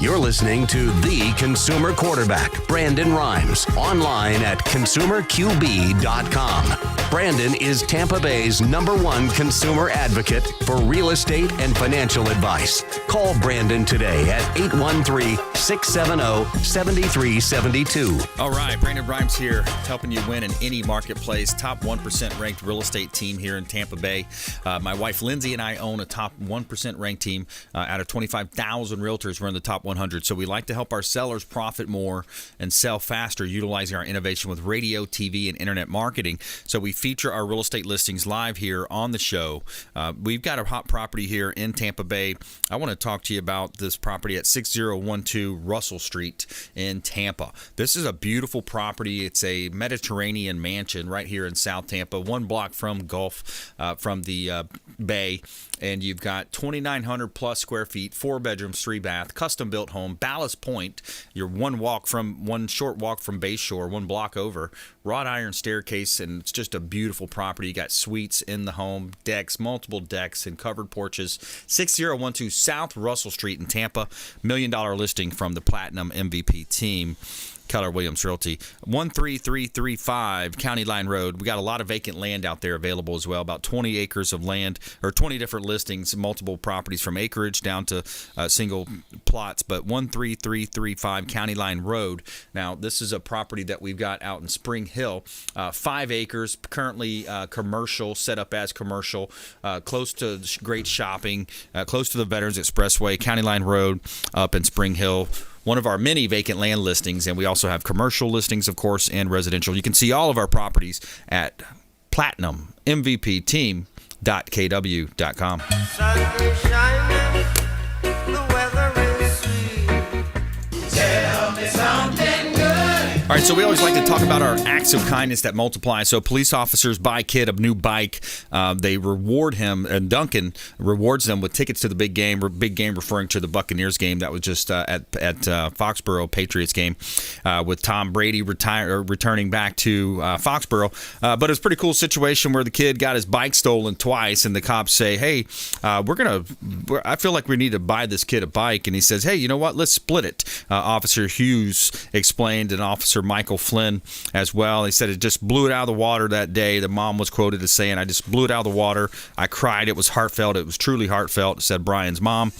You're listening to The Consumer Quarterback, Brandon Rhymes, online at consumerqb.com. Brandon is Tampa Bay's #1 consumer advocate for real estate and financial advice. Call Brandon today at 813-670-7372. All right, Brandon Rhymes here, helping you win in any marketplace. Top 1% ranked real estate team here in Tampa Bay. My wife Lindsay and I own a top 1% ranked team. Out of 25,000 realtors, we're in the top 100. So we like to help our sellers profit more and sell faster, utilizing our innovation with radio, TV, and internet marketing. So we feature our real estate listings live here on the show. We've got a hot property here in Tampa Bay. I want to talk to you about this property at 6012 Russell Street in Tampa. This is a beautiful property. It's a Mediterranean mansion right here in South Tampa, 1 block from Gulf, from the bay. And you've got 2,900 plus square feet, 4 bedrooms, 3 bath, custom built home, Ballast Point. You're one short walk from Bay Shore, 1 block over, wrought iron staircase, and it's just a beautiful property. You got suites in the home, decks, multiple decks, and covered porches. 6012 South Russell Street in Tampa. $1 million listing from the Platinum MVP team. Keller Williams Realty, 13335 County Line Road. We got a lot of vacant land out there available as well, about 20 acres of land, or 20 different listings, multiple properties from acreage down to single plots, but 13335 County Line Road. Now, this is a property that we've got out in Spring Hill, 5 acres, currently commercial, set up as commercial, close to great shopping, close to the Veterans Expressway, County Line Road up in Spring Hill. One of our many vacant land listings, and we also have commercial listings, of course, and residential. You can see all of our properties at platinummvpteam.kw.com. All right, right, so we always like to talk about our acts of kindness that multiply. So police officers buy kid a new bike. They reward him, and Duncan rewards them with tickets to the big game. Big game referring to the Buccaneers game that was just at Foxborough, Patriots game, with Tom Brady returning back to Foxborough. But it was a pretty cool situation where the kid got his bike stolen twice, and the cops say, hey, I feel like we need to buy this kid a bike. And he says, hey, you know what? Let's split it. Officer Hughes explained, and Officer Michael Flynn as well. He said it just blew it out of the water that day. The mom was quoted as saying, I just blew it out of the water. I cried. It was heartfelt. It was truly heartfelt, said Brian's mom.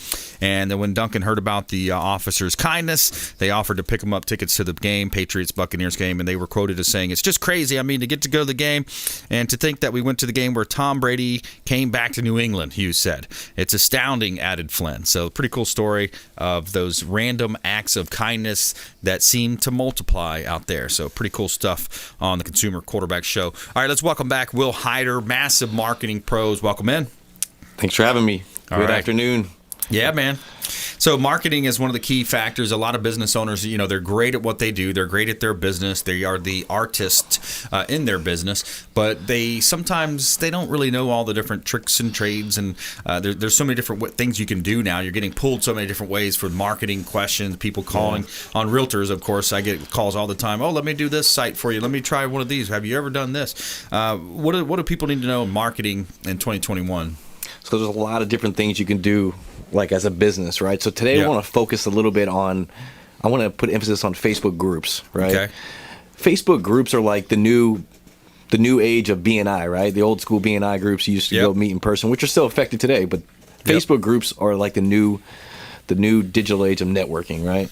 And then when Duncan heard about the officer's kindness, they offered to pick him up tickets to the game, Patriots-Buccaneers game, and they were quoted as saying, it's just crazy. I mean, to get to go to the game and to think that we went to the game where Tom Brady came back to New England, Hughes said. It's astounding, added Flynn. So pretty cool story of those random acts of kindness that seem to multiply out there. So pretty cool stuff on the Consumer Quarterback Show. All right, let's welcome back Will Hyder, massive marketing pros. Welcome in. Thanks for having me. Good afternoon. Yeah, man. So marketing is one of the key factors. A lot of business owners, they're great at what they do. They're great at their business. They are the artist in their business, but they don't really know all the different tricks and trades. And there's so many different things you can do now. You're getting pulled so many different ways for marketing questions. People calling on realtors. Of course, I get calls all the time. Oh, let me do this site for you. Let me try one of these. Have you ever done this? What do people need to know in marketing in 2021? So there's a lot of different things you can do, like as a business, right? So today I want to focus a little bit on, I want to put emphasis on Facebook groups, right? Okay. Facebook groups are like the new age of BNI, right? The old school BNI groups you used to go meet in person, which are still effective today, but Facebook groups are like the new digital age of networking, right?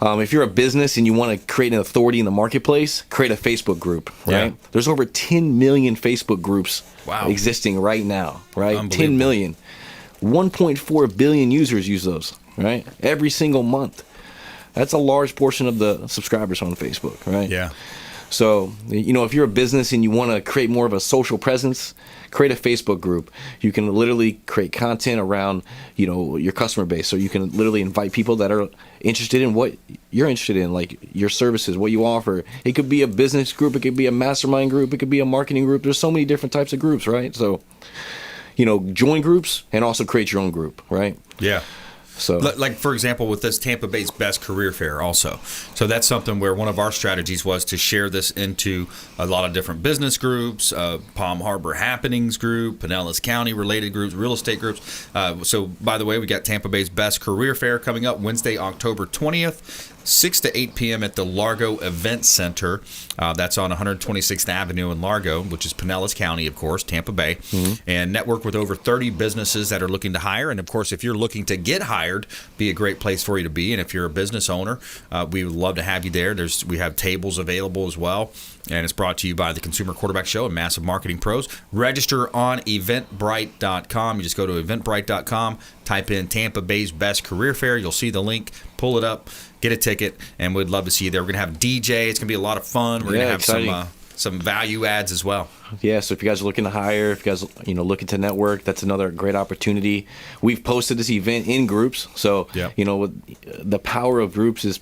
If you're a business and you want to create an authority in the marketplace, create a Facebook group, right? Yeah. There's over 10 million Facebook groups existing right now, right? 10 million. 1.4 billion users use those, right? Every single month. That's a large portion of the subscribers on Facebook, right? Yeah. So, if you're a business and you want to create more of a social presence, create a Facebook group. You can literally create content around, your customer base. So you can literally invite people that are interested in what you're interested in, like your services, what you offer. It could be a business group. It could be a mastermind group. It could be a marketing group. There's so many different types of groups, right? So, join groups and also create your own group, right? Yeah. So, like for example, with this Tampa Bay's Best Career Fair also. So that's something where one of our strategies was to share this into a lot of different business groups, Palm Harbor Happenings group, Pinellas County related groups, real estate groups. So by the way, we got Tampa Bay's Best Career Fair coming up Wednesday, October 20th. 6 to 8 p.m. at the Largo Event Center. That's on 126th Avenue in Largo, which is Pinellas County, of course, Tampa Bay. And network with over 30 businesses that are looking to hire. And, of course, if you're looking to get hired, be a great place for you to be. And if you're a business owner, we would love to have you there. We have tables available as well. And it's brought to you by the Consumer Quarterback Show and Massive Marketing Pros. Register on eventbrite.com. You just go to eventbrite.com, type in Tampa Bay's Best Career Fair. You'll see the link. Pull it up, get a ticket, and we'd love to see you there. We're going to have a DJ. It's going to be a lot of fun. We're going to have some value adds as well. Yeah, so if you guys are looking to hire, if you guys looking to network, that's another great opportunity. We've posted this event in groups, so the power of groups is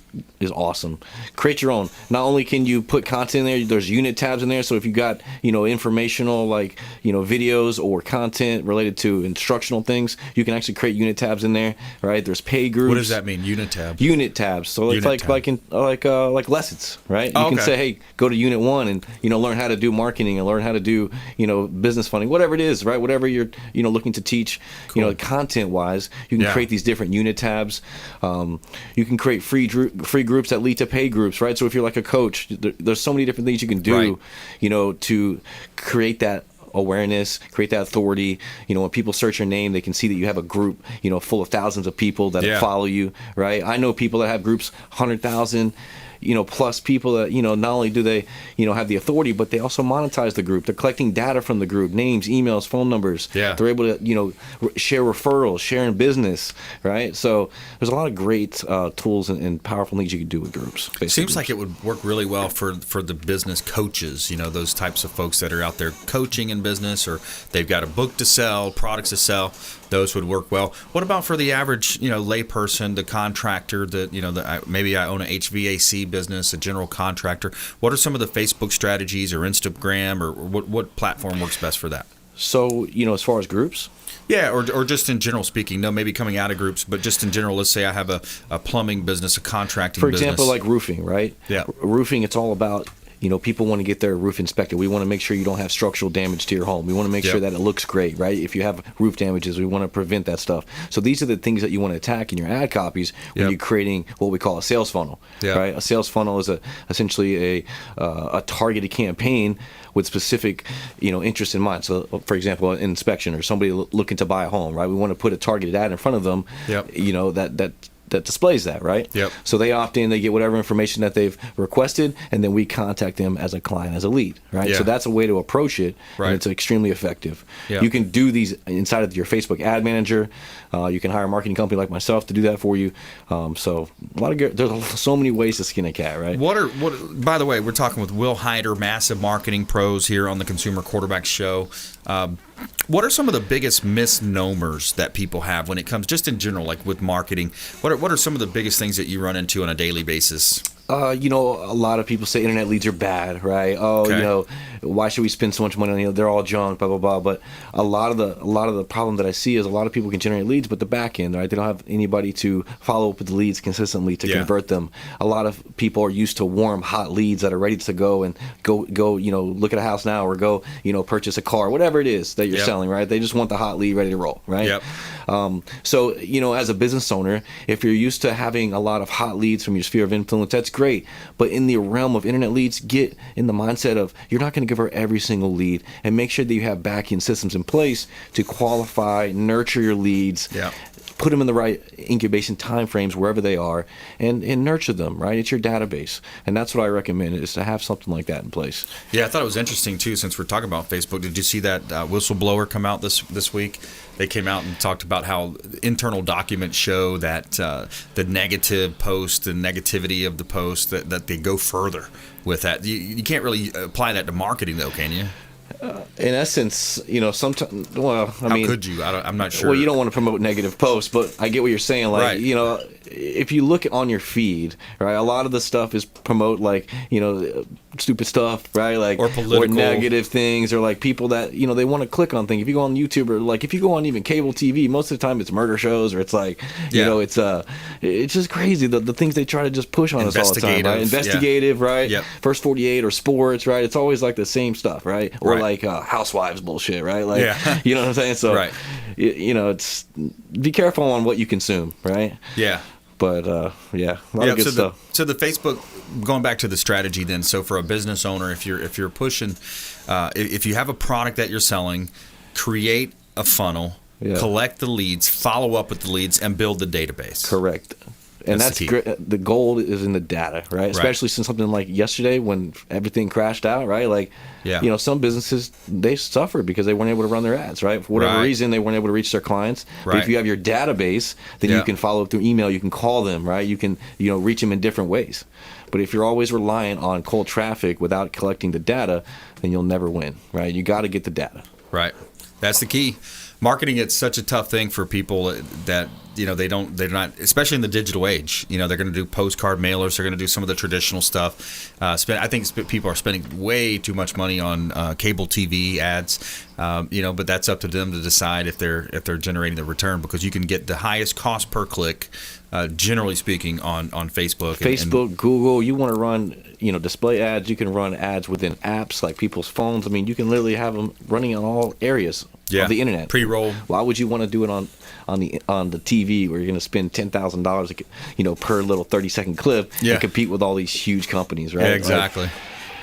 awesome. Create your own. Not only can you put content in there, there's unit tabs in there. So if you got informational videos or content related to instructional things, you can actually create unit tabs in there. Right? There's pay groups. What does that mean? Unit tabs. Unit tabs. So it's like lessons, right? You can say, hey, go to unit 1 and learn how to do marketing and learn how to do business funding, whatever it is, right? Whatever you're looking to teach, content wise, you can create these different unit tabs. You can create free groups that lead to pay groups, right? So if you're like a coach, there's so many different things you can do, to create that awareness, create that authority. When people search your name, they can see that you have a group, full of thousands of people that follow you, right? I know people that have groups 100,000 plus people that, not only do they, have the authority, but they also monetize the group. They're collecting data from the group, names, emails, phone numbers. Yeah. They're able to, share referrals, share in business, right? So there's a lot of great tools and powerful things you can do with groups. Seems like it would work really well for the business coaches, those types of folks that are out there coaching in business, or they've got a book to sell, products to sell. those would work well. What about for the average, layperson, the contractor that, maybe I own an HVAC business, a general contractor. What are some of the Facebook strategies or Instagram or what platform works best for that? So, as far as groups? Yeah, or just in general speaking. No, maybe coming out of groups, but just in general, let's say I have a plumbing business, a contracting business. For example, like roofing, right? Yeah. Roofing, it's all about, people want to get their roof inspected. We want to make sure you don't have structural damage to your home. We want to make sure that it looks great, right? If you have roof damages, we want to prevent that stuff. So these are the things that you want to attack in your ad copies when you're creating what we call a sales funnel, right? A sales funnel is essentially a targeted campaign with specific, interest in mind. So, for example, an inspection or somebody looking to buy a home, right? We want to put a targeted ad in front of them, that displays that, right? Yep. So they opt in, they get whatever information that they've requested, and then we contact them as a client, as a lead, right? Yeah. So that's a way to approach it, right. and it's extremely effective. Yeah. You can do these inside of your Facebook ad manager. You can hire a marketing company like myself to do that for you. So there's so many ways to skin a cat, right? By the way, we're talking with Will Hyder, massive marketing pros here on the Consumer Quarterback Show. What are some of the biggest misnomers that people have when it comes, just in general, like with marketing? What are some of the biggest things that you run into on a daily basis? A lot of people say internet leads are bad, right? Why should we spend so much money on they're all junk, blah blah blah. But a lot of the problem that I see is a lot of people can generate leads, but the back end, right? They don't have anybody to follow up with the leads consistently to convert them. A lot of people are used to warm, hot leads that are ready to go look at a house now or go purchase a car, whatever it is that you're selling, right? They just want the hot lead ready to roll, right? Yep. So as a business owner, if you're used to having a lot of hot leads from your sphere of influence, that's great. But in the realm of internet leads, get in the mindset of you're not going to give her every single lead, and make sure that you have back-end systems in place to qualify, nurture your leads, put them in the right incubation time frames wherever they are, and nurture them, right? It's your database. And that's what I recommend, is to have something like that in place. Yeah, I thought it was interesting, too, since we're talking about Facebook. Did you see that whistleblower come out this week? They came out and talked about how internal documents show that the negative post, the negativity of the post, that they go further with that. You can't really apply that to marketing, though, can you? In essence, sometimes. Well, how could you? I'm not sure. Well, you don't want to promote negative posts, but I get what you're saying. Like, right. If you look on your feed, right, a lot of the stuff is promote stupid stuff, right? Like, or political, or negative things, or like people that they want to click on things. If you go on YouTube, or like if you go on even cable TV, most of the time it's murder shows, or it's like it's just crazy the things they try to just push on us all the time, right? Investigative, right? Yep. First 48 or sports, right? It's always like the same stuff, right? Or like housewives bullshit, right? Like, you know what I'm saying? So, right. It's be careful on what you consume, right? Yeah. But a lot of good stuff. So the Facebook, going back to the strategy then. So for a business owner, if you're pushing, if you have a product that you're selling, create a funnel, collect the leads, follow up with the leads, and build the database. Correct. And that's great. The gold is in the data, right? Especially since something like yesterday when everything crashed out, right? Like, some businesses, they suffered because they weren't able to run their ads, right? For whatever reason, they weren't able to reach their clients. But if you have your database, then you can follow up through email, you can call them, right? You can, reach them in different ways. But if you're always reliant on cold traffic without collecting the data, then you'll never win, right? You got to get the data. Right. That's the key. Marketing, it's such a tough thing for people that they're not, especially in the digital age. They're going to do postcard mailers, they're going to do some of the traditional stuff. I think people are spending way too much money on cable TV ads. But that's up to them to decide if they're generating the return, because you can get the highest cost per click, generally speaking, on Facebook. Google. You want to run display ads. You can run ads within apps like people's phones. I mean, you can literally have them running on all areas of the internet. Pre-roll. Why would you want to do it on the TV where you're going to spend $10,000 per little 30-second clip and compete with all these huge companies, right? Yeah, exactly.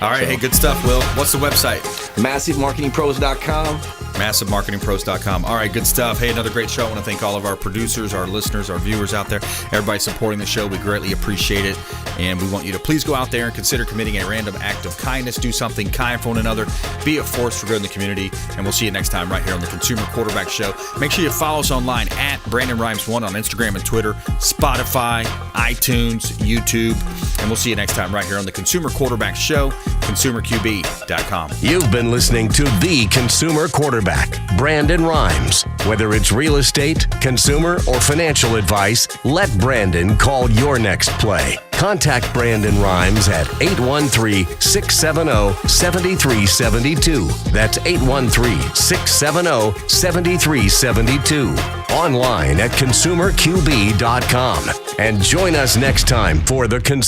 All right, hey, good stuff, Will. What's the website? MassiveMarketingPros.com. MassiveMarketingPros.com. All right, good stuff. Hey, another great show. I want to thank all of our producers, our listeners, our viewers out there, everybody supporting the show. We greatly appreciate it. And we want you to please go out there and consider committing a random act of kindness. Do something kind for one another. Be a force for good in the community. And we'll see you next time right here on the Consumer Quarterback Show. Make sure you follow us online at Brandon Rhymes1 on Instagram and Twitter, Spotify, iTunes, YouTube. And we'll see you next time right here on the Consumer Quarterback Show, consumerqb.com. You've been listening to The Consumer Quarterback, Brandon Rhymes. Whether it's real estate, consumer, or financial advice, let Brandon call your next play. Contact Brandon Rhymes at 813-670-7372. That's 813-670-7372. Online at consumerqb.com. And join us next time for the Consumer